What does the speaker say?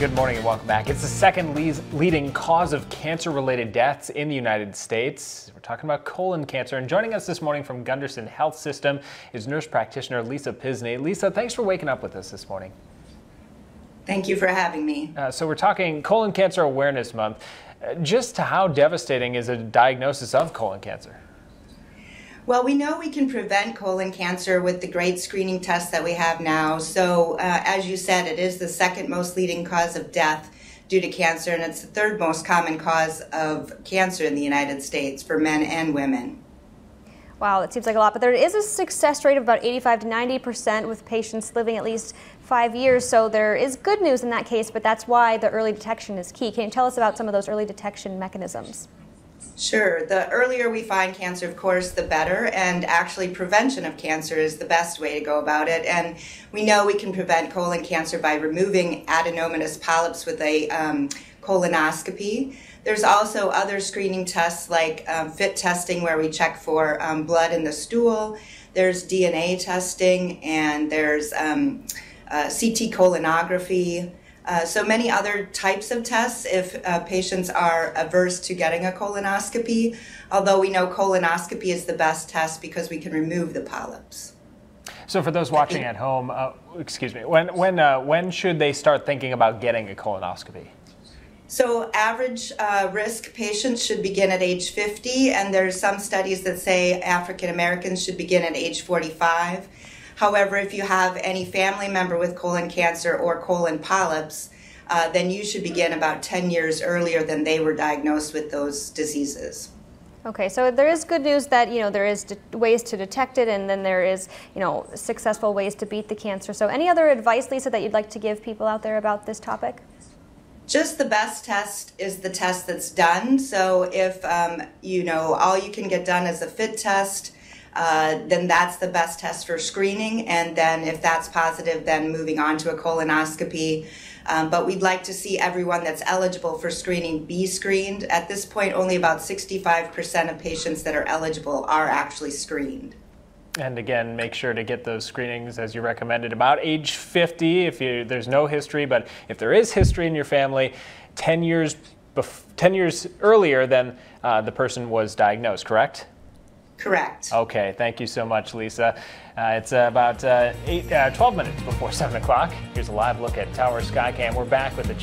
Good morning and welcome back. It's the second leading cause of cancer-related deaths in the United States. We're talking about colon cancer, and joining us this morning from Gunderson Health System is nurse practitioner Lisa Pisney. Lisa, thanks for waking up with us this morning. Thank you for having me. So we're talking Colon Cancer Awareness Month. Just how devastating is a diagnosis of colon cancer? Well, we know we can prevent colon cancer with the great screening tests that we have now. So, as you said, it is the second most leading cause of death due to cancer, and it's the third most common cause of cancer in the United States for men and women. Wow, that seems like a lot, but there is a success rate of about 85 to 90% with patients living at least 5 years. So there is good news in that case, but that's why the early detection is key. Can you tell us about some of those early detection mechanisms? Sure. The earlier we find cancer, of course, the better, and actually prevention of cancer is the best way to go about it. And we know we can prevent colon cancer by removing adenomatous polyps with a colonoscopy. There's also other screening tests like FIT testing, where we check for blood in the stool. There's DNA testing, and there's CT colonography. So many other types of tests if patients are averse to getting a colonoscopy, although we know colonoscopy is the best test because we can remove the polyps. So for those watching at home, when should they start thinking about getting a colonoscopy? So average risk patients should begin at age 50, and there's some studies that say African Americans should begin at age 45. However, if you have any family member with colon cancer or colon polyps, then you should begin about 10 years earlier than they were diagnosed with those diseases. Okay, so there is good news that, there is ways to detect it, and then there is, successful ways to beat the cancer. So any other advice, Lisa, that you'd like to give people out there about this topic? Just the best test is the test that's done. So if, all you can get done is a FIT test, then that's the best test for screening, and then if that's positive, then moving on to a colonoscopy. But we'd like to see everyone that's eligible for screening be screened. At this point, only about 65% of patients that are eligible are actually screened. And again, make sure to get those screenings as you recommended about age 50 if there's no history, but if there is history in your family, 10 years earlier than the person was diagnosed, correct? Correct. Okay, thank you so much, Lisa. It's about 12 minutes before 7 o'clock. Here's a live look at Tower Skycam. We're back with the